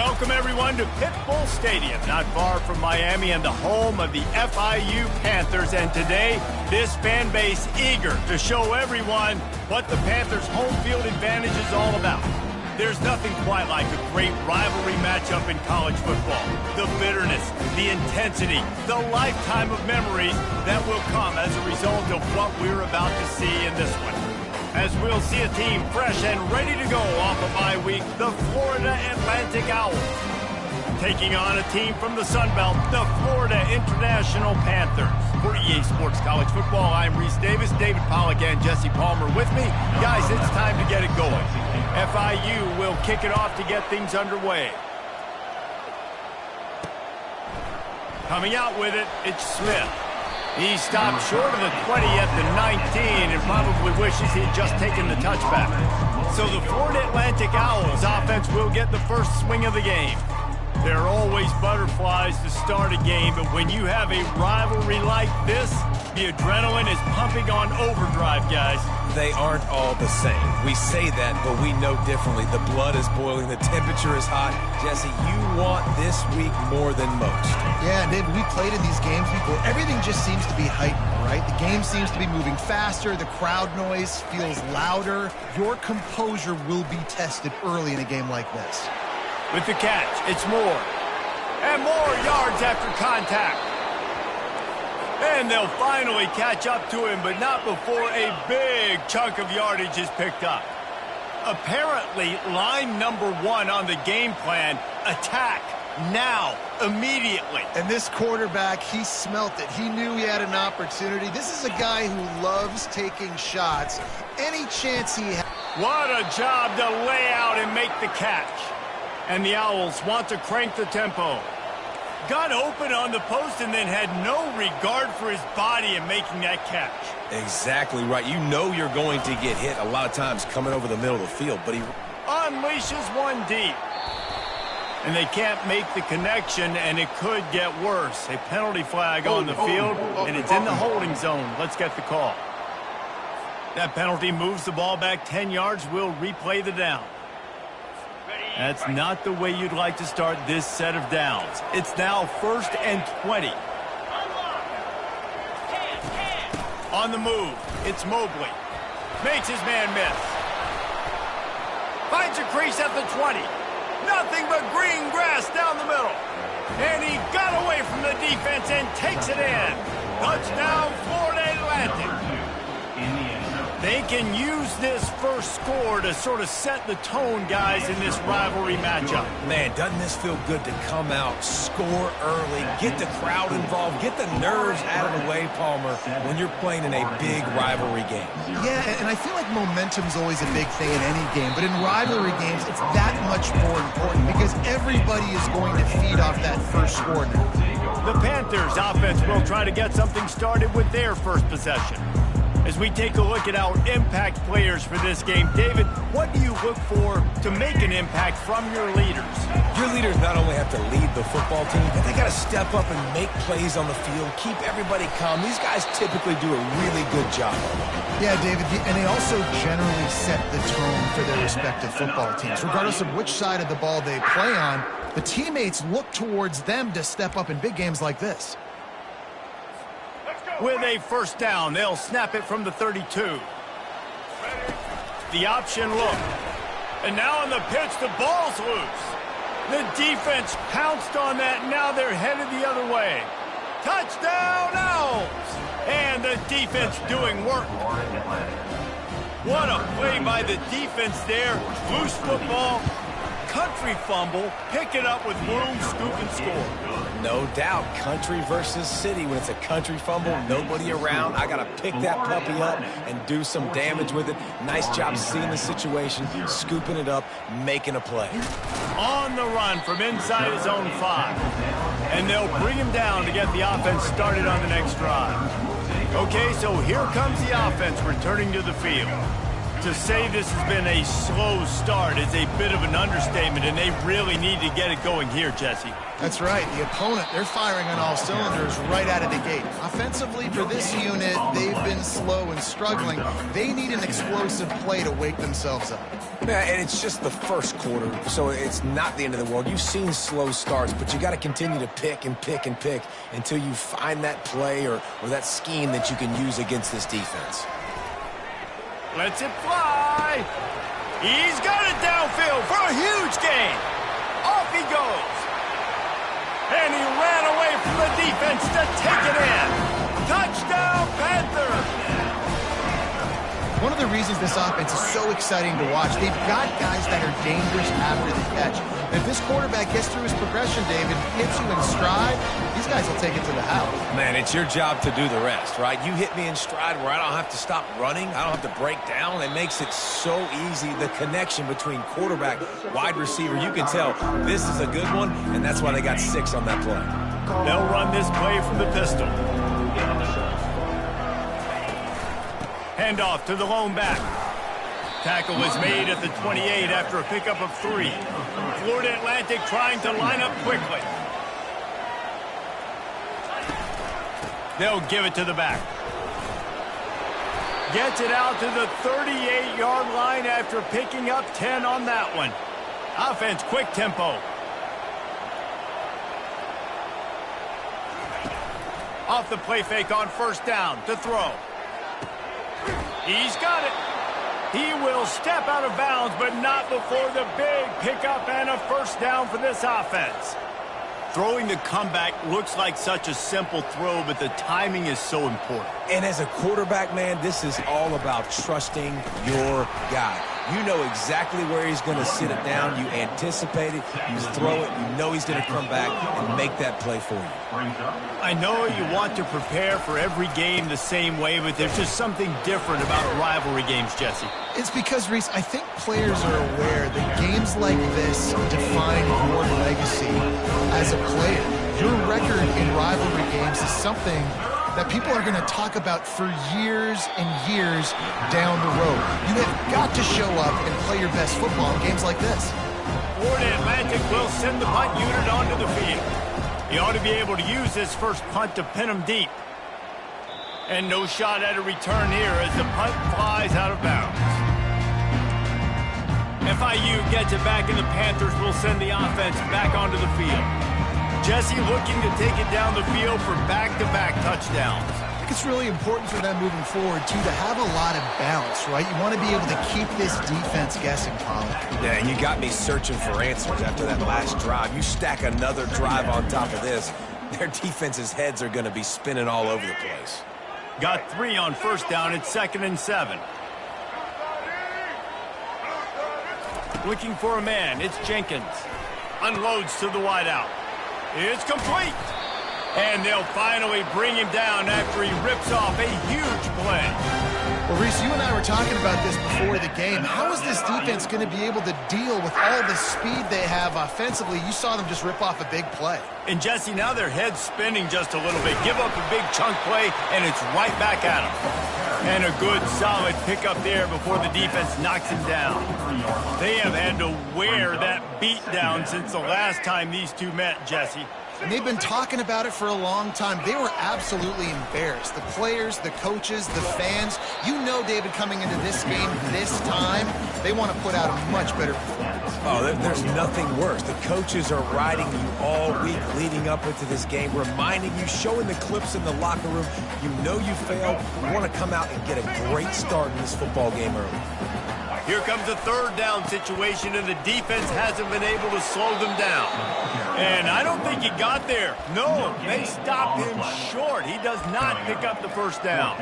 Welcome, everyone, to Pitbull Stadium, not far from Miami and the home of the FIU Panthers. And today, this fan base eager to show everyone what the Panthers' home field advantage is all about. There's nothing quite like a great rivalry matchup in college football. The bitterness, the intensity, the lifetime of memories that will come as a result of what we're about to see in this one. As we'll see a team fresh and ready to go off a bye week, the Florida Atlantic Owls. Taking on a team from the Sun Belt, the Florida International Panthers. For EA Sports College Football, I'm Reese Davis, David Pollack, and Jesse Palmer with me. Guys, it's time to get it going. FIU will kick it off to get things underway. Coming out with it, it's Smith. He stopped short of the 20 at the 19 and probably wishes he'd just taken the touchback. So the Florida Atlantic Owls offense will get the first swing of the game. There are always butterflies to start a game, but when you have a rivalry like this, the adrenaline is pumping on overdrive, guys. They aren't all the same. We say that, but we know differently. The blood is boiling. The temperature is hot. Jesse, you want this week more than most. Yeah, David, we played in these games before. Everything just seems to be heightened, right? The game seems to be moving faster. The crowd noise feels louder. Your composure will be tested early in a game like this. With the catch, it's Moore. And more yards after contact. And they'll finally catch up to him, but not before a big chunk of yardage is picked up. Apparently, line number one on the game plan, attack now, immediately. And this quarterback, he smelt it. He knew he had an opportunity. This is a guy who loves taking shots. Any chance he has. What a job to lay out and make the catch. And the Owls want to crank the tempo. Got open on the post and then had no regard for his body in making that catch. Exactly right. You know you're going to get hit a lot of times coming over the middle of the field, but he unleashes one deep. And they can't make the connection, and it could get worse. A penalty flag on the field, and it's in the holding zone. Let's get the call. That penalty moves the ball back 10 yards. We'll replay the down. That's not the way you'd like to start this set of downs. It's now 1st and 20. On the move, it's Mobley. Makes his man miss. Finds a crease at the 20. Nothing but green grass down the middle. And he got away from the defense and takes it in. Touchdown, Florida Atlantic. They can use this first score to sort of set the tone, guys, in this rivalry matchup. Man, doesn't this feel good to come out, score early, get the crowd involved, get the nerves out of the way, Palmer, when you're playing in a big rivalry game. Yeah, and I feel like momentum's always a big thing in any game, but in rivalry games, it's that much more important because everybody is going to feed off that first score now. The Panthers offense will try to get something started with their first possession. As we take a look at our impact players for this game, David, what do you look for to make an impact from your leaders? Your leaders not only have to lead the football team, but they got to step up and make plays on the field, keep everybody calm. These guys typically do a really good job. Yeah, David, and they also generally set the tone for their respective football teams. Regardless of which side of the ball they play on, the teammates look towards them to step up in big games like this. With a first down, they'll snap it from the 32. The option look. And now on the pitch, the ball's loose. The defense pounced on that. Now they're headed the other way. Touchdown, Owls! And the defense doing work. What a play by the defense there. Loose football. Country fumble, pick it up with room, scoop, and score. No doubt, country versus city. When it's a country fumble, nobody around. I got to pick that puppy up and do some damage with it. Nice job seeing the situation, scooping it up, making a play. On the run from inside his own 5. And they'll bring him down to get the offense started on the next drive. Okay, so here comes the offense returning to the field. To say this has been a slow start is a bit of an understatement, and they really need to get it going here, Jesse. That's right. The opponent, they're firing on all cylinders right out of the gate. Offensively, for this unit, they've been slow and struggling. They need an explosive play to wake themselves up. Yeah, and it's just the first quarter, so it's not the end of the world. You've seen slow starts, but you got to continue to pick and pick and pick until you find that play or that scheme that you can use against this defense. Lets it fly. He's got it downfield for a huge gain. Off he goes. And he ran away from the defense to take it in. Touchdown, Panthers. One of the reasons this offense is so exciting to watch, they've got guys that are dangerous after the catch. And if this quarterback gets through his progression, David, hits you in stride, these guys will take it to the house. Man, it's your job to do the rest, right? You hit me in stride where I don't have to stop running. I don't have to break down. It makes it so easy, the connection between quarterback, wide receiver. You can tell this is a good one, and that's why they got 6 on that play. They'll run this play from the pistol. Handoff to the lone back. Tackle is made at the 28 after a pickup of 3. Florida Atlantic trying to line up quickly. They'll give it to the back. Gets it out to the 38-yard line after picking up 10 on that one. Offense, quick tempo. Off the play fake on first down to throw. He's got it. He will step out of bounds, but not before the big pickup and a first down for this offense. Throwing the comeback looks like such a simple throw, but the timing is so important. And as a quarterback, man, this is all about trusting your guy. You know exactly where he's going to sit it down. You anticipate it. You throw it. You know he's going to come back and make that play for you. I know you want to prepare for every game the same way, but there's just something different about rivalry games, Jesse. It's because, Reese, I think players are aware that games like this define your legacy as a player. Your record in rivalry games is something that people are going to talk about for years and years down the road. You have got to show up and play your best football in games like this. Florida Atlantic will send the punt unit onto the field. He ought to be able to use this first punt to pin him deep. And no shot at a return here as the punt flies out of bounds. FIU gets it back, and the Panthers will send the offense back onto the field. Jesse looking to take it down the field for back-to-back touchdowns. I think it's really important for them moving forward, too, to have a lot of balance, right? You want to be able to keep this defense guessing, Colin. Yeah, and you got me searching for answers after that last drive. You stack another drive on top of this, their defense's heads are going to be spinning all over the place. Got 3 on first down. It's 2nd and 7. Looking for a man. It's Jenkins. Unloads to the wideout. It's complete. And they'll finally bring him down after he rips off a huge play. Well, Reese, you and I were talking about this before the game. How is this defense going to be able to deal with all the speed they have offensively? You saw them just rip off a big play. And, Jesse, now their head's spinning just a little bit. Give up a big chunk play, and it's right back at them. And a good, solid pickup there before the defense knocks him down. They have had to wear that beat down since the last time these two met, Jesse. And they've been talking about it for a long time. They were absolutely embarrassed. The players, the coaches, the fans. You know, David, coming into this game this time, they want to put out a much better performance. Oh, there's nothing worse. The coaches are riding you all week leading up into this game, reminding you, showing the clips in the locker room. You know you failed. You want to come out and get a great start in this football game early. Here comes a 3rd down situation, and the defense hasn't been able to slow them down. And I don't think he got there. No, they stopped him short. He does not pick up the first down.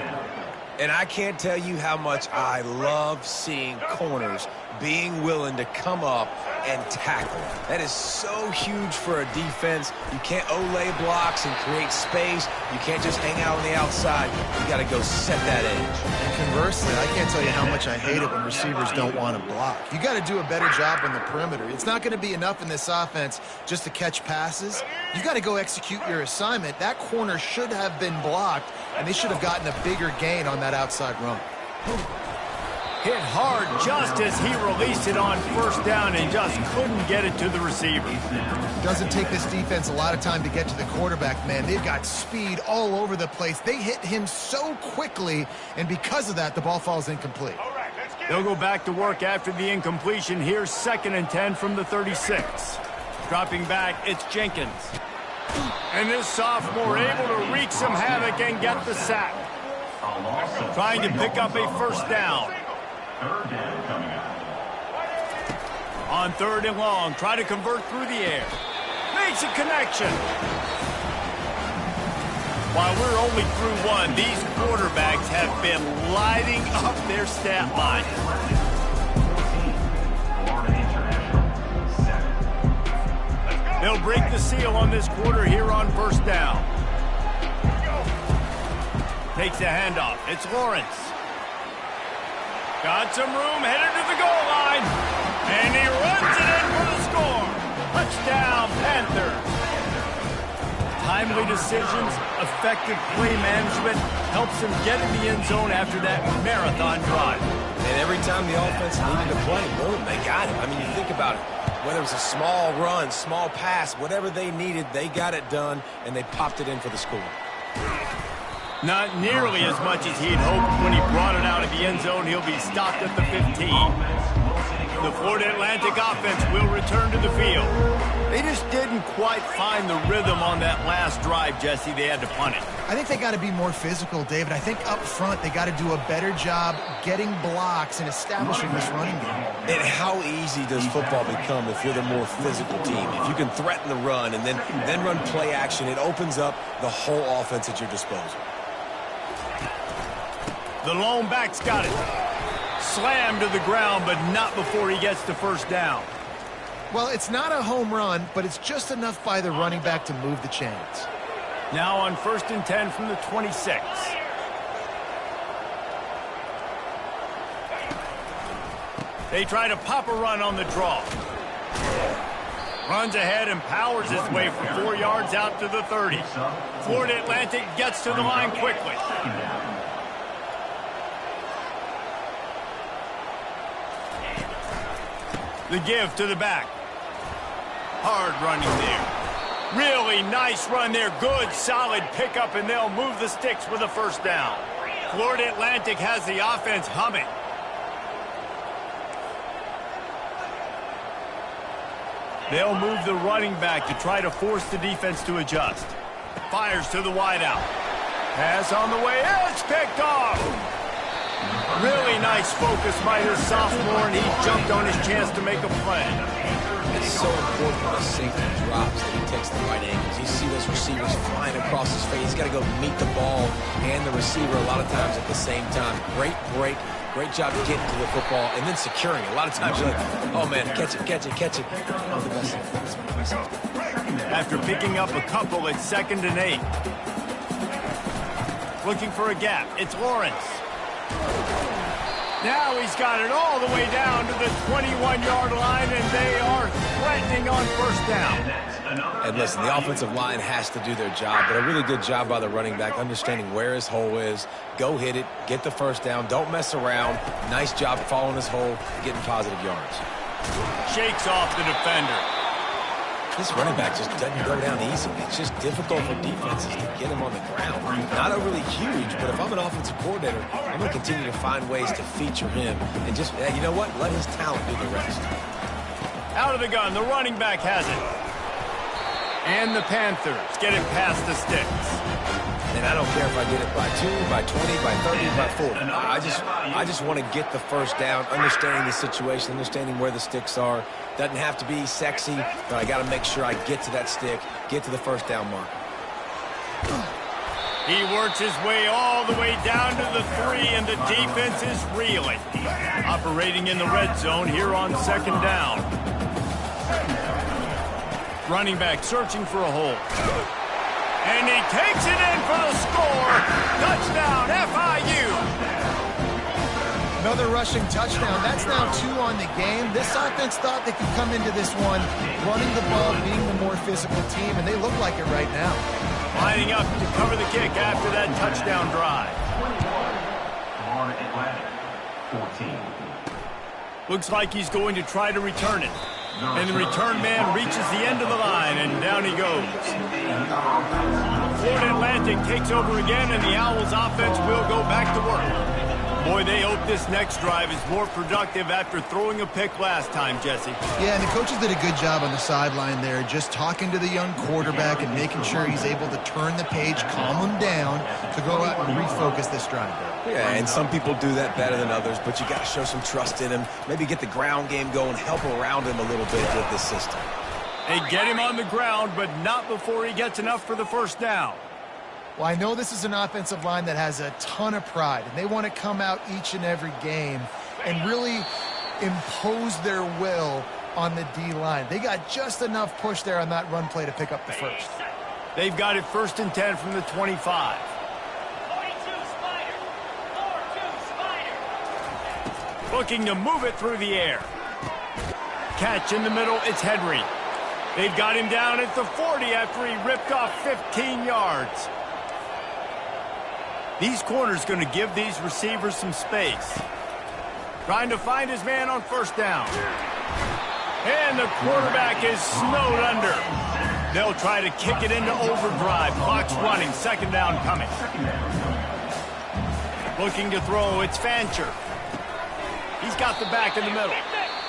And I can't tell you how much I love seeing corners being willing to come up and tackle. That is so huge for a defense. You can't Olay blocks and create space. You can't just hang out on the outside. You got to go set that edge. Conversely, I can't tell you how much I hate it when receivers don't want to block. You got to do a better job on the perimeter. It's not going to be enough in this offense just to catch passes. You got to go execute your assignment. That corner should have been blocked, and they should have gotten a bigger gain on that outside run. Hit hard just as he released it on first down and just couldn't get it to the receiver. Doesn't take this defense a lot of time to get to the quarterback, man. They've got speed all over the place. They hit him so quickly, and because of that, the ball falls incomplete. They'll go back to work after the incompletion. Here's 2nd and 10 from the 36. Dropping back, it's Jenkins. And this sophomore able to wreak some havoc and get the sack. Trying to pick up a first down. On 3rd and long, try to convert through the air. Makes a connection. While we're only through one, these quarterbacks have been lighting up their stat line. They'll break the seal on this quarter here on first down. Takes the handoff. It's Lawrence. Got some room, headed to the goal line. And he runs it in for the score. Touchdown, Panthers. Timely decisions, effective play management helps them get in the end zone after that marathon drive. And every time the offense needed to play, boom, they got it. I mean, you think about it. Whether it was a small run, small pass, whatever they needed, they got it done, and they popped it in for the score. Not nearly as much as he'd hoped when he brought it out of the end zone. He'll be stopped at the 15. The Florida Atlantic offense will return to the field. They just didn't quite find the rhythm on that last drive, Jesse. They had to punt it. I think they got to be more physical, David. I think up front they got to do a better job getting blocks and establishing this running game. And how easy does football become if you're the more physical team? If you can threaten the run and then run play action, it opens up the whole offense at your disposal. The lone back's got it. Slammed to the ground, but not before he gets to first down. Well, it's not a home run, but it's just enough by the running back to move the chains. Now on 1st and 10 from the 26. They try to pop a run on the draw. Runs ahead and powers his way for 4 yards out to the 30. Florida Atlantic gets to the line quickly. The give to the back. Hard running there. Really nice run there. Good, solid pickup, and they'll move the sticks with a first down. Florida Atlantic has the offense humming. They'll move the running back to try to force the defense to adjust. Fires to the wideout. Pass on the way. It's picked off. Really nice focus by this sophomore, and he jumped on his chance to make a play. It's so important when a safety drops that he takes the right angles. You see those receivers flying across his face. He's got to go meet the ball and the receiver a lot of times at the same time. Great break. Great job getting to the football and then securing it. A lot of times you're like, oh, man, catch it, catch it, catch it. Oh, the best. After picking up a couple, it's 2nd and 8. Looking for a gap. It's Lawrence. Now he's got it all the way down to the 21-yard line, and they are threatening on first down. And listen, the offensive line has to do their job, but a really good job by the running back, understanding where his hole is. Go hit it, get the first down, don't mess around. Nice job following his hole, getting positive yards. Shakes off the defender. This running back just doesn't go down easily. It's just difficult for defenses to get him on the ground. Not overly huge, but if I'm an offensive coordinator, I'm going to continue to find ways to feature him and just, you know what, let his talent do the rest. Out of the gun, the running back has it. And the Panthers get it past the sticks. And I don't care if I get it by 2, by 20, by 30, by 40. I just want to get the first down, understanding the situation, understanding where the sticks are. Doesn't have to be sexy, but I got to make sure I get to that stick, get to the first down mark. He works his way all the way down to the 3, and the defense is reeling. Operating in the red zone here on 2nd down. Running back searching for a hole. And he takes it in for the score. Touchdown, FIU. Another rushing touchdown. That's now 2 on the game. This offense thought they could come into this one running the ball, being the more physical team, and they look like it right now. Lining up to cover the kick after that touchdown drive. Looks like he's going to try to return it. And the return man reaches the end of the line, and down he goes. Florida Atlantic takes over again, and the Owls offense will go back to work. Boy, they hope this next drive is more productive after throwing a pick last time, Jesse. Yeah, and the coaches did a good job on the sideline there, just talking to the young quarterback and making sure he's able to turn the page, calm him down, to go out and refocus this drive. Yeah, and some people do that better than others, but you got to show some trust in him, maybe get the ground game going, help around him a little bit with this system. They get him on the ground, but not before he gets enough for the first down. Well, I know this is an offensive line that has a ton of pride, and they want to come out each and every game and really impose their will on the D-line. They got just enough push there on that run play to pick up the first. They've got it 1st and 10 from the 25. Looking to move it through the air. Catch in the middle, it's Henry. They've got him down at the 40 after he ripped off 15 yards. These corners going to give these receivers some space. Trying to find his man on first down. And the quarterback is snowed under. They'll try to kick it into overdrive. Clock's running, second down coming. Looking to throw, it's Fancher. He's got the back in the middle.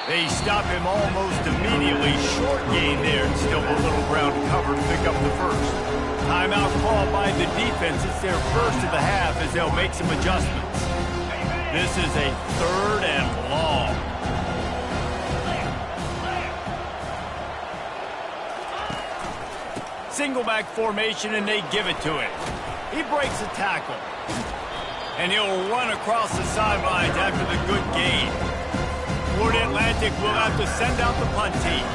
They stop him almost immediately. Short gain there, and still a little ground cover to pick up the first. Timeout called by the defense. It's their first of the half as they'll make some adjustments. This is a 3rd and long. Single back formation, and they give it to him. He breaks a tackle. And he'll run across the sidelines after the good gain. Florida Atlantic will have to send out the punt team.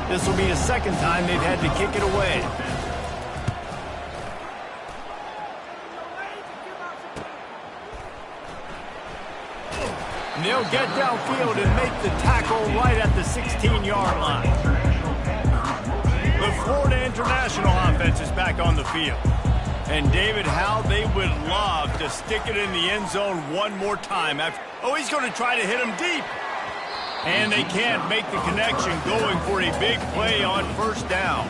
This will be the second time they've had to kick it away. And they'll get downfield and make the tackle right at the 16-yard line. The Florida International offense is back on the field. And David, how they would love to stick it in the end zone one more time. Oh, he's going to try to hit him deep. And they can't make the connection, going for a big play on first down.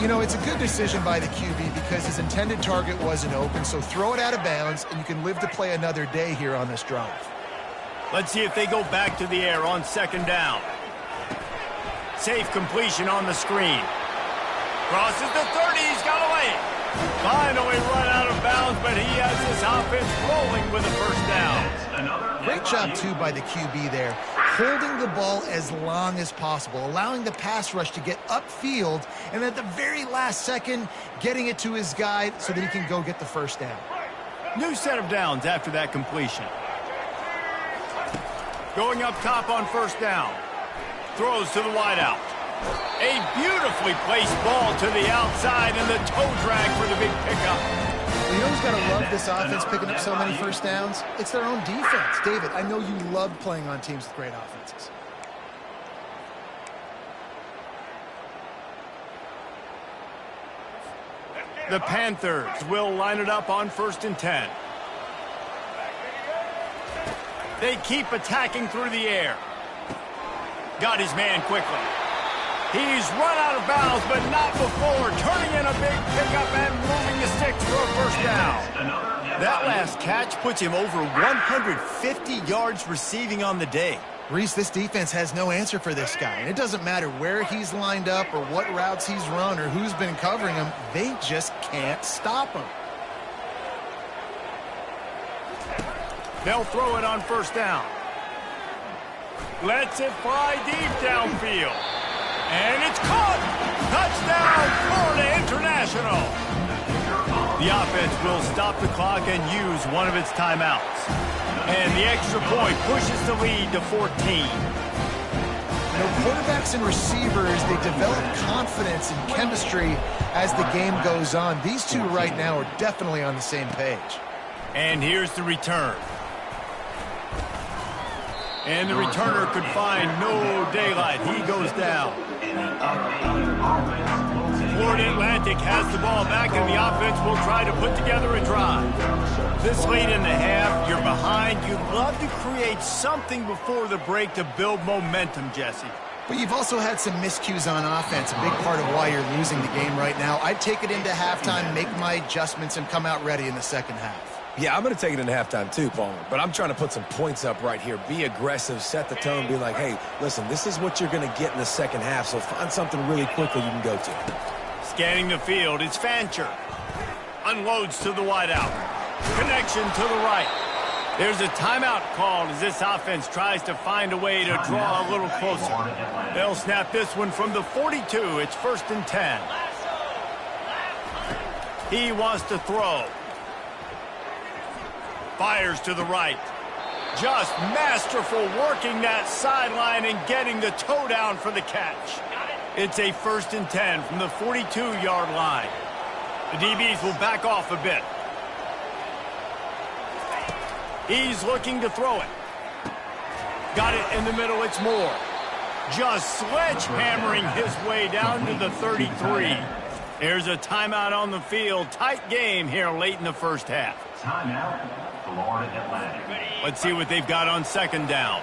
You know, it's a good decision by the QB because his intended target wasn't open, so throw it out of bounds, and you can live to play another day here on this drive. Let's see if they go back to the air on second down. Safe completion on the screen. Crosses the 30, he's got away. Finally run out of bounds, but he has this offense rolling with a first down. Great job, too, by the QB there. Holding the ball as long as possible, allowing the pass rush to get upfield, and at the very last second, getting it to his guy so that he can go get the first down. New set of downs after that completion. Going up top on first down. Throws to the wideout. A beautifully placed ball to the outside, and the toe drag for the big pickup. You know who's got to love this offense picking up so many first downs? It's their own defense. David, I know you love playing on teams with great offenses. The Panthers will line it up on 1st and 10. They keep attacking through the air. Got his man quickly. He's run out of bounds, but not before turning in a big pickup and moving the sticks for a first down. That last catch puts him over 150 yards receiving on the day. Reese, this defense has no answer for this guy. And it doesn't matter where he's lined up or what routes he's run or who's been covering him. They just can't stop him. They'll throw it on first down. Lets it fly deep downfield. And it's caught! Touchdown, Florida International! The offense will stop the clock and use one of its timeouts. And the extra point pushes the lead to 14. You know, quarterbacks and receivers, they develop confidence and chemistry as the game goes on. These two right now are definitely on the same page. And here's the return. And the returner could find no daylight. He goes down. Florida Atlantic Atlantic has the ball back, and the offense will try to put together a drive. This late in the half, you're behind. You'd love to create something before the break to build momentum, Jesse. But you've also had some miscues on offense, a big part of why you're losing the game right now. I'd take it into halftime, make my adjustments, and come out ready in the second half. Yeah, I'm going to take it into halftime too, Palmer. But I'm trying to put some points up right here. Be aggressive, set the tone, be like, hey, listen, this is what you're going to get in the second half, so find something really quickly you can go to. Scanning the field, it's Fancher. Unloads to the wideout. Connection to the right. There's a timeout called as this offense tries to find a way to draw a little closer. They'll snap this one from the 42. It's 1st and 10. He wants to throw. Fires to the right. Just masterful working that sideline and getting the toe down for the catch. It's a 1st and 10 from the 42-yard line. The DBs will back off a bit. He's looking to throw it. Got it in the middle, it's Moore. Just sledgehammering his way down to the 33. There's a timeout on the field. Tight game here late in the first half. Timeout, Florida Atlantic. Let's see what they've got on second down.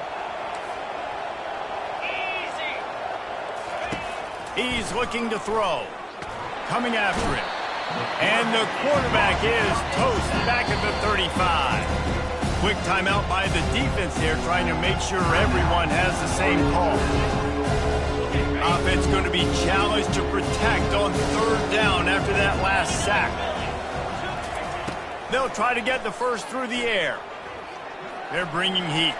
He's looking to throw. Coming after it. And the quarterback is toast back at the 35. Quick timeout by the defense here, trying to make sure everyone has the same call. Offense going to be challenged to protect on third down after that last sack. They'll try to get the first through the air. They're bringing heat.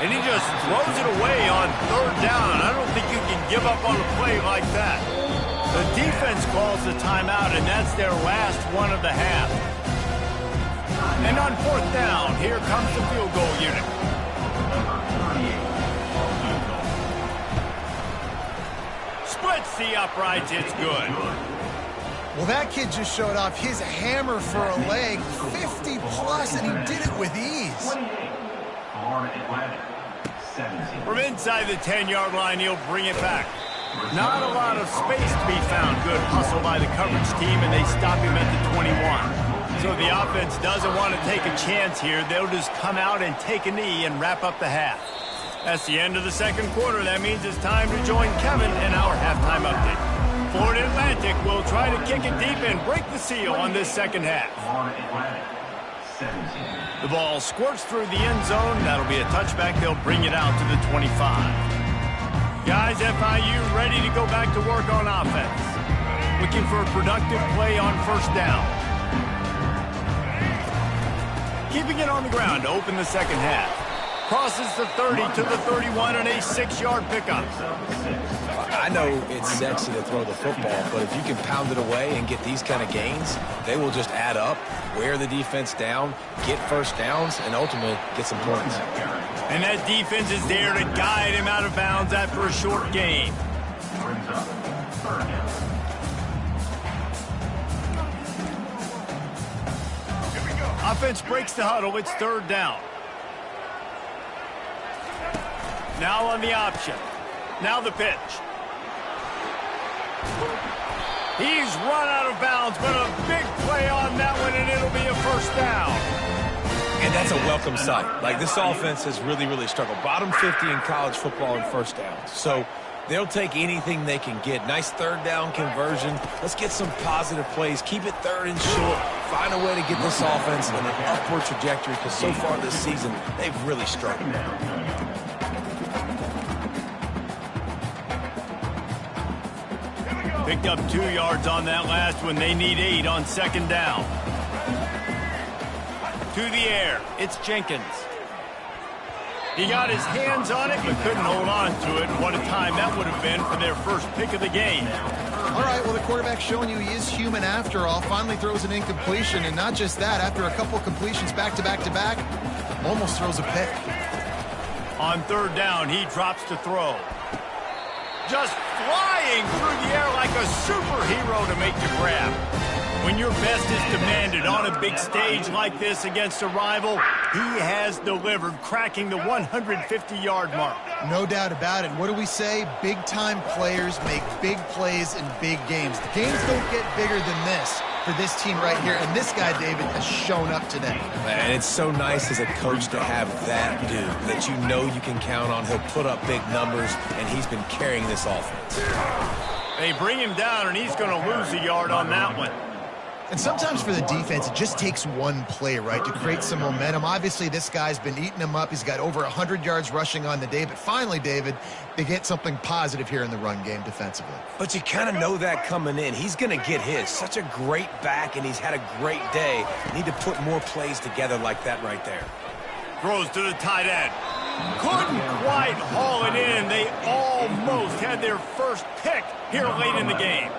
And he just throws it away on third down. I don't think you can give up on a play like that. The defense calls the timeout, and that's their last one of the half. And on fourth down, here comes the field goal unit. Splits the uprights, it's good. Well, that kid just showed off his hammer for a leg, 50-plus, and he did it with ease. From inside the 10-yard line, he'll bring it back. Not a lot of space to be found. Good hustle by the coverage team, and they stop him at the 21. So the offense doesn't want to take a chance here. They'll just come out and take a knee and wrap up the half. That's the end of the second quarter. That means it's time to join Kevin in our halftime update. Florida Atlantic will try to kick it deep and break the seal on this second half. The ball squirts through the end zone. That'll be a touchback. They'll bring it out to the 25. Guys, FIU ready to go back to work on offense. Looking for a productive play on first down. Keeping it on the ground to open the second half. Crosses the 30 to the 31 and a 6-yard pickup. I know it's sexy to throw the football, but if you can pound it away and get these kind of gains, they will just add up, wear the defense down, get first downs, and ultimately get some points. And that defense is there to guide him out of bounds after a short gain. Offense breaks the huddle. It's third down. Now on the option. Now the pitch. He's run out of bounds, but a big play on that one, and it'll be a first down. And that's a welcome sight. Like, this offense has really, really struggled. Bottom 50 in college football in first downs. So they'll take anything they can get. Nice third down conversion. Let's get some positive plays. Keep it third and short. Find a way to get this offense in an upward trajectory, because so far this season, they've really struggled. Picked up 2 yards on that last one. They need 8 on second down. To the air. It's Jenkins. He got his hands on it, but couldn't hold on to it. What a time that would have been for their first pick of the game. All right, well, the quarterback's showing you he is human after all. Finally throws an incompletion, and not just that, after a couple completions back-to-back-to-back, almost throws a pick. On third down, he drops to throw. Just flying through the air like a superhero to make the grab. When your best is demanded on a big stage like this against a rival, He has delivered, cracking the 150-yard mark. No doubt about it. What do we say? Big-time players make big plays in big games. The games don't get bigger than this for this team right here, and this guy, David, has shown up today. Man, it's so nice as a coach to have that dude that you know you can count on. He'll put up big numbers, and he's been carrying this offense. They bring him down, and he's going to lose a yard on that one. And sometimes for the defense, it just takes one play, right, to create some momentum. Obviously, this guy's been eating him up. He's got over 100 yards rushing on the day. But finally, David, they get something positive here in the run game defensively. But you kind of know that coming in. He's going to get his. Such a great back, and he's had a great day. Need to put more plays together like that right there. Throws to the tight end. Couldn't quite haul it in. They almost had their first pick here late in the game.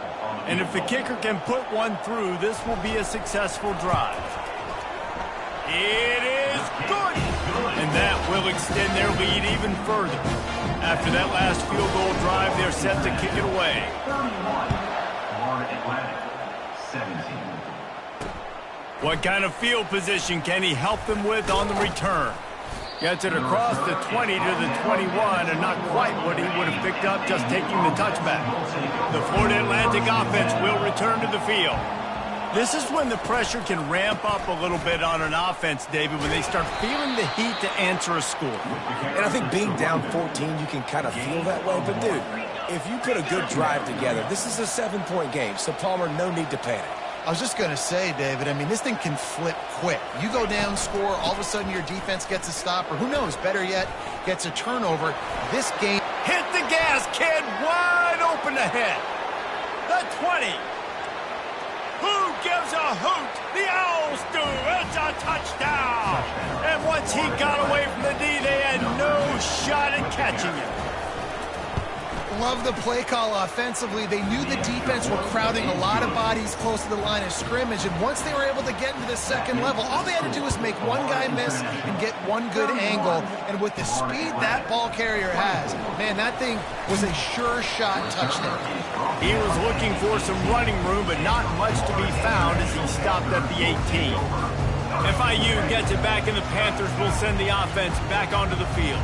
And if the kicker can put one through, this will be a successful drive. It is good! And that will extend their lead even further. After that last field goal drive, they're set to kick it away. 31, Florida Atlantic, 17. What kind of field position can he help them with on the return? Gets it across the 20 to the 21, and not quite what he would have picked up just taking the touchback. The Florida Atlantic offense will return to the field. This is when the pressure can ramp up a little bit on an offense, David, when they start feeling the heat to answer a score. And I think being down 14, you can kind of feel that way. But, dude, if you put a good drive together, this is a 7-point game, so, Palmer, no need to panic. I was just going to say, David, I mean, this thing can flip quick. You go down, score, all of a sudden your defense gets a stop, or who knows, better yet, gets a turnover. This game... Hit the gas, kid! Wide open ahead. The 20. Who gives a hoot? The Owls do. It's a touchdown. And once he got away from the D, they had no shot at catching him. Love the play call offensively. They knew the defense were crowding a lot of bodies close to the line of scrimmage, and once they were able to get into the second level, all they had to do was make one guy miss and get one good angle. And with the speed that ball carrier has, man, that thing was a sure shot touchdown. He was looking for some running room, but not much to be found as he stopped at the 18. FIU gets it back, and the Panthers will send the offense back onto the field.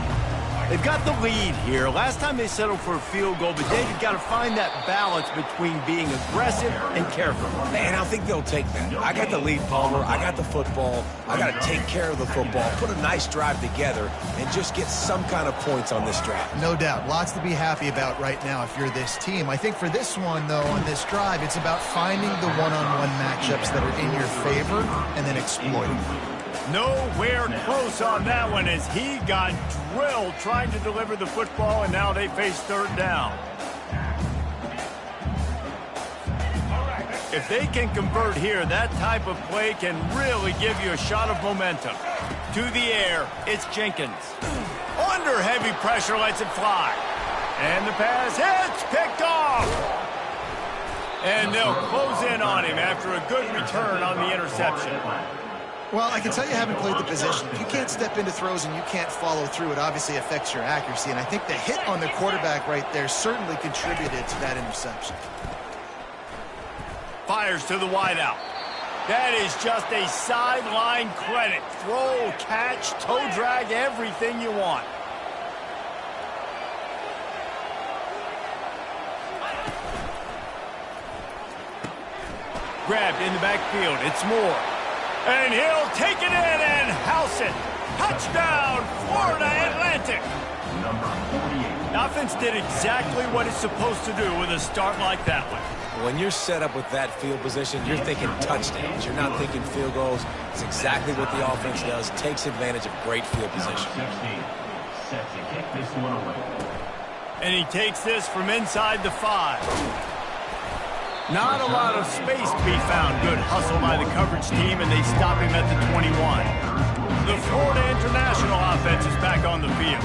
They've got the lead here. Last time they settled for a field goal, but David got to find that balance between being aggressive and careful. Man, I think they'll take that. I got the lead, Palmer. I got the football. I got to take care of the football, put a nice drive together, and just get some kind of points on this drive. No doubt. Lots to be happy about right now if you're this team. I think for this one, though, on this drive, it's about finding the one-on-one matchups that are in your favor and then exploiting them. Nowhere close on that one as he got drilled trying to deliver the football, and now they face third down. If they can convert here, that type of play can really give you a shot of momentum. To the air, it's Jenkins. Under heavy pressure, lets it fly. And the pass hits, picked off. And they'll close in on him after a good return on the interception. Well, I can tell you haven't played the position. If you can't step into throws and you can't follow through, it obviously affects your accuracy. And I think the hit on the quarterback right there certainly contributed to that interception. Fires to the wideout. That is just a sideline credit. Throw, catch, toe drag, everything you want. Grabbed in the backfield. It's Moore. And he'll take it in and house it. Touchdown, Florida Atlantic. Number 48. The offense did exactly what it's supposed to do with a start like that one. When you're set up with that field position, you're thinking touchdowns. You're not thinking field goals. It's exactly what the offense does. Takes advantage of great field position. Number 16. Set to kick this one away. And he takes this from inside the 5. Not a lot of space to be found. Good hustle by the coverage team, and they stop him at the 21. The Florida International offense is back on the field.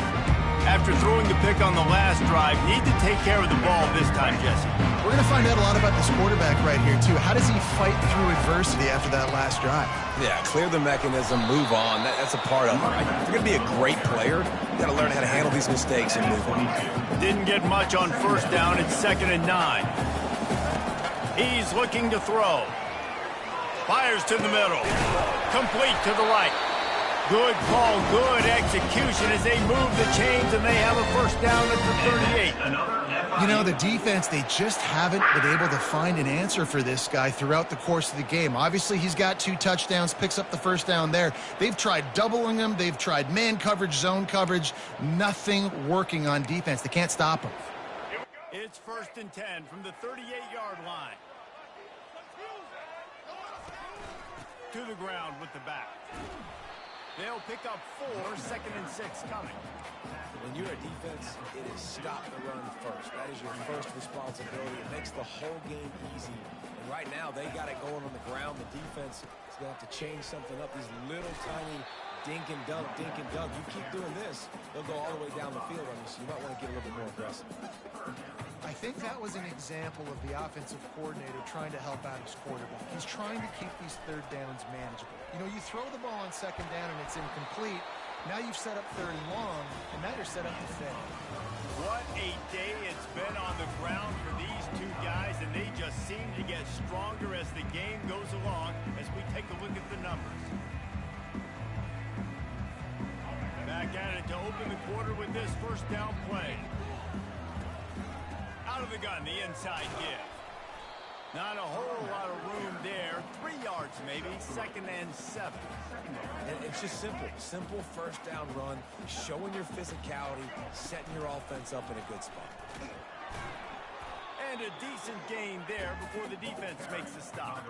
After throwing the pick on the last drive, need to take care of the ball this time, Jesse. We're going to find out a lot about this quarterback right here, too. How does he fight through adversity after that last drive? Yeah, clear the mechanism, move on. That's a part of it, right? If you're going to be a great player, you got to learn how to handle these mistakes and move on. Didn't get much on first down. It's 2nd and 9. He's looking to throw. Fires to the middle. Complete to the right. Good call, good execution as they move the chains and they have a first down at the 38. You know, the defense, they just haven't been able to find an answer for this guy throughout the course of the game. Obviously, he's got 2 touchdowns, picks up the first down there. They've tried doubling him. They've tried man coverage, zone coverage. Nothing working on defense. They can't stop him. It's 1st and 10 from the 38-yard line. To the ground with the back. They'll pick up 4, 2nd and 6 coming. When you're a defense, it is stop the run first. That is your first responsibility. It makes the whole game easy. And right now, they got it going on the ground. The defense is going to have to change something up. These little tiny dink and dunk, dink and dunk. You keep doing this, they'll go all the way down the field on you, so you might want to get a little bit more aggressive. I think that was an example of the offensive coordinator trying to help out his quarterback. He's trying to keep these 3rd downs manageable. You know, you throw the ball on 2nd down and it's incomplete. Now you've set up 3rd and long, and now you're set up to fail. What a day it's been on the ground for these 2 guys, and they just seem to get stronger as the game goes along as we take a look at the numbers. Back at it to open the quarter with this first down play. Out of the gun, the inside give. Not a whole lot of room there. 3 yards maybe, 2nd and 7. And it's just simple. Simple first down run, showing your physicality, setting your offense up in a good spot. And a decent gain there before the defense makes the stop.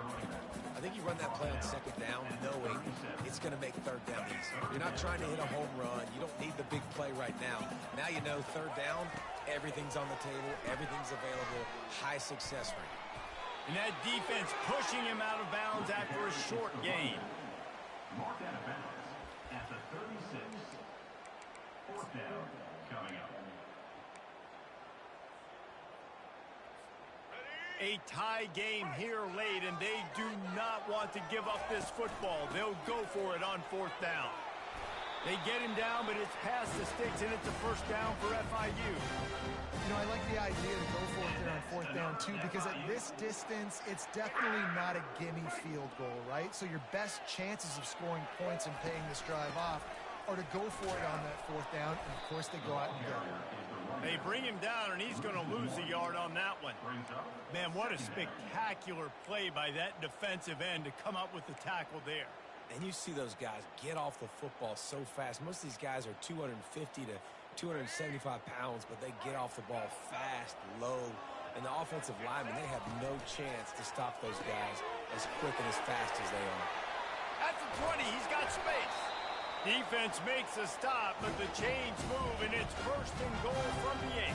I think you run that play on 2nd down knowing it's going to make 3rd down easy. You're not trying to hit a home run. You don't need the big play right now. Now you know 3rd down, everything's on the table, everything's available, high success rate. And that defense pushing him out of bounds after a short gain. Marked out of bounds at the 36. 4th down coming up. A tie game here late, and they do not want to give up this football. They'll go for it on 4th down. They get him down, but it's past the sticks, and it's a first down for FIU. You know, I like the idea to go for it there on 4th down, too, because at this distance, it's definitely not a gimme field goal, right? So your best chances of scoring points and paying this drive off are to go for it on that 4th down, and, of course, they go out and get it. They bring him down, and he's going to lose a yard on that one. Man, what a spectacular play by that defensive end to come up with the tackle there. And you see those guys get off the football so fast. Most of these guys are 250 to 275 pounds, but they get off the ball fast, low. And the offensive linemen, they have no chance to stop those guys as quick and as fast as they are. At the 20, he's got space. Defense makes a stop, but the chains move, and it's 1st and goal from the 8.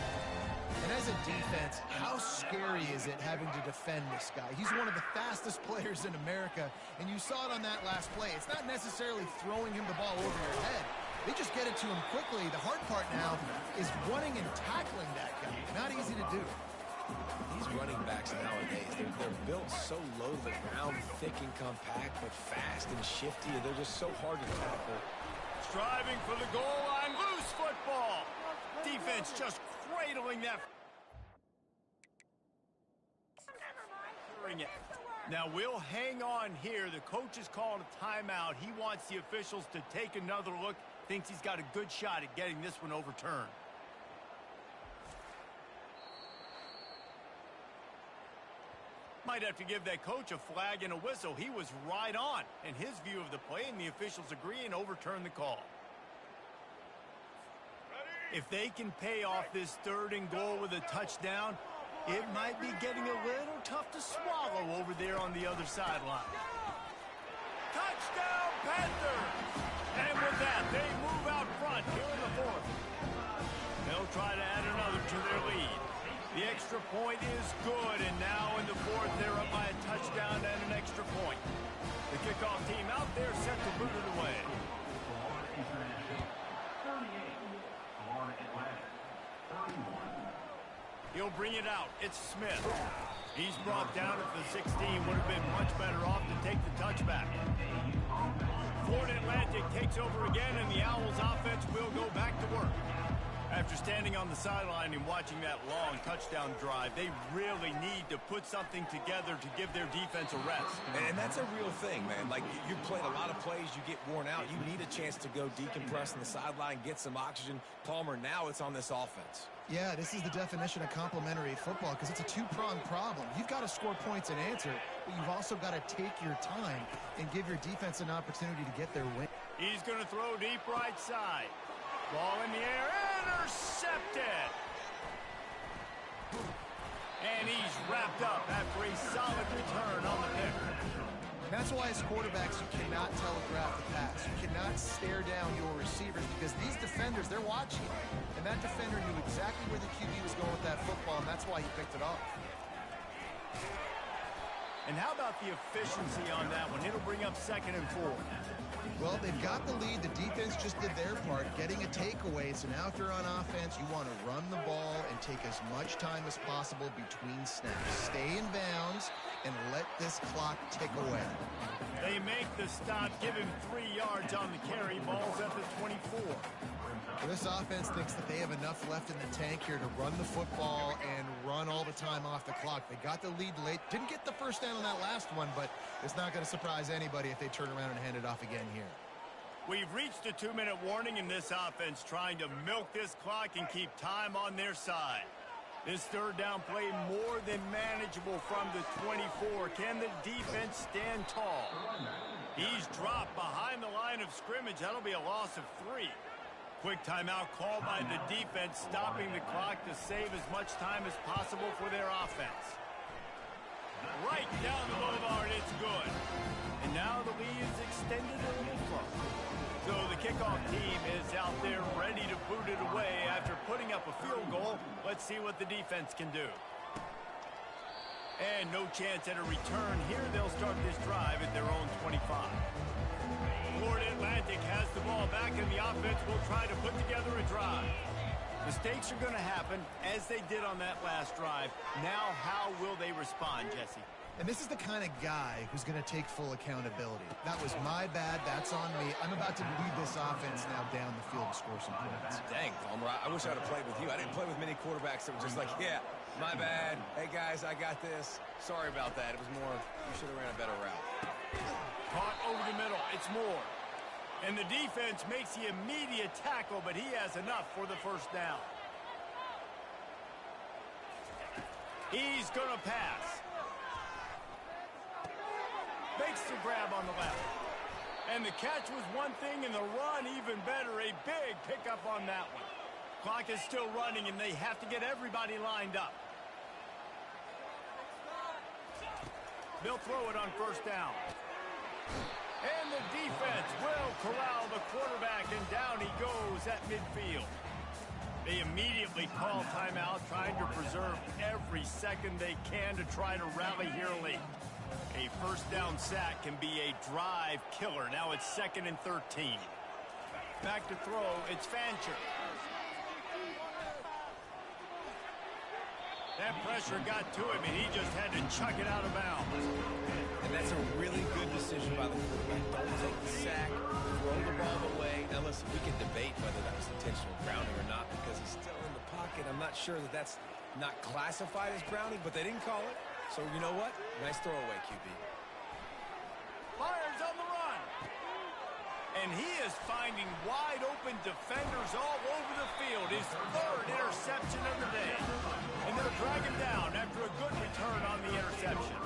And as a defense, how scary is it having to defend this guy? He's one of the fastest players in America, and you saw it on that last play. It's not necessarily throwing him the ball over your head. They just get it to him quickly. The hard part now is running and tackling that guy. Not easy to do. These running backs nowadays, they're built so low to the ground, thick and compact, but fast and shifty, and they're just so hard to tackle. Striving for the goal line, loose football. Defense just cradling that. Now we'll hang on here. The coach is calling a timeout. He wants the officials to take another look. Thinks he's got a good shot at getting this one overturned. Might have to give that coach a flag and a whistle. He was right on in his view of the play, and the officials agree and overturn the call. If they can pay off this 3rd and goal with a touchdown, it might be getting a little tough to swallow over there on the other sideline. Touchdown, Panthers! And with that, they move out front here in the 4th. They'll try to add another to their lead. The extra point is good, and now in the 4th, they're up by a touchdown and an extra point. The kickoff team out there set to boot it away. Florida International, 38. Florida Atlantic, 31. He'll bring it out. It's Smith. He's brought down at the 16. Would have been much better off to take the touchback. Florida Atlantic takes over again, and the Owls offense will go back to work. After standing on the sideline and watching that long touchdown drive, they really need to put something together to give their defense a rest. And that's a real thing, man. Like, you've played a lot of plays, you get worn out. You need a chance to go decompress on the sideline, get some oxygen. Palmer, now it's on this offense. Yeah, this is the definition of complementary football because it's a two-pronged problem. You've got to score points and answer, but you've also got to take your time and give your defense an opportunity to get their win. He's going to throw deep right side. Ball in the air, intercepted. And he's wrapped up after a solid return on the pick. And that's why as quarterbacks you cannot telegraph the pass. You cannot stare down your receivers because these defenders, they're watching you. And that defender knew exactly where the QB was going with that football, and that's why he picked it off. And how about the efficiency on that one? It'll bring up 2nd and 4. Well, they've got the lead. The defense just did their part, getting a takeaway. So now if you're on offense, you want to run the ball and take as much time as possible between snaps. Stay in bounds and let this clock tick away. They make the stop, give him 3 yards on the carry. Ball's at the 24. Well, this offense thinks that they have enough left in the tank here to run the football and run all the time off the clock. They got the lead late. Didn't get the first down on that last one, but it's not going to surprise anybody if they turn around and hand it off again here. We've reached a 2-minute warning in this offense, trying to milk this clock and keep time on their side. This 3rd down play more than manageable from the 24. Can the defense stand tall? He's dropped behind the line of scrimmage. That'll be a loss of 3. Quick timeout called by the defense, stopping the clock to save as much time as possible for their offense. Right down the boulevard, it's good. And now the lead is extended a little further. So the kickoff team is out there ready to boot it away after putting up a field goal. Let's see what the defense can do. And no chance at a return here. They'll start this drive at their own 25. Florida Atlantic has the ball back, and the offense will try to put together a drive. Mistakes are going to happen, as they did on that last drive. Now, how will they respond, Jesse? And this is the kind of guy who's going to take full accountability. That was my bad. That's on me. I'm about to lead this offense now down the field and score some points. Dang, Palmer, I wish I would have played with you. I didn't play with many quarterbacks that were just like, yeah, my bad. Hey, guys, I got this. Sorry about that. It was more, you should have ran a better route. Caught over the middle. It's Moore. And the defense makes the immediate tackle, but he has enough for the first down. He's going to pass. Makes the grab on the left. And the catch was one thing, and the run even better. A big pickup on that one. Clock is still running, and they have to get everybody lined up. They'll throw it on first down. And the defense will corral the quarterback, and down he goes at midfield. They immediately call timeout, trying to preserve every second they can to try to rally here late. A first down sack can be a drive killer. Now it's 2nd and 13. Back to throw, it's Fancher. That pressure got to him, and he just had to chuck it out of bounds. And that's a really good decision by the quarterback. Don't take the sack, throw the ball away. Now, listen, we can debate whether that was intentional grounding or not because he's still in the pocket. I'm not sure that that's not classified as grounding, but they didn't call it. So, you know what? Nice throwaway, QB. Myers on the run. And he is finding wide-open defenders all over the field. His 3rd interception of the day. And they'll drag him down after a good return on the interception.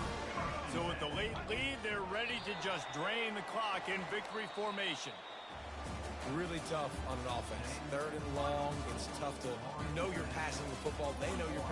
So with the late lead, they're ready to just drain the clock in victory formation. Really tough on an offense. 3rd and long, it's tough to know you're passing the football. They know you're passing.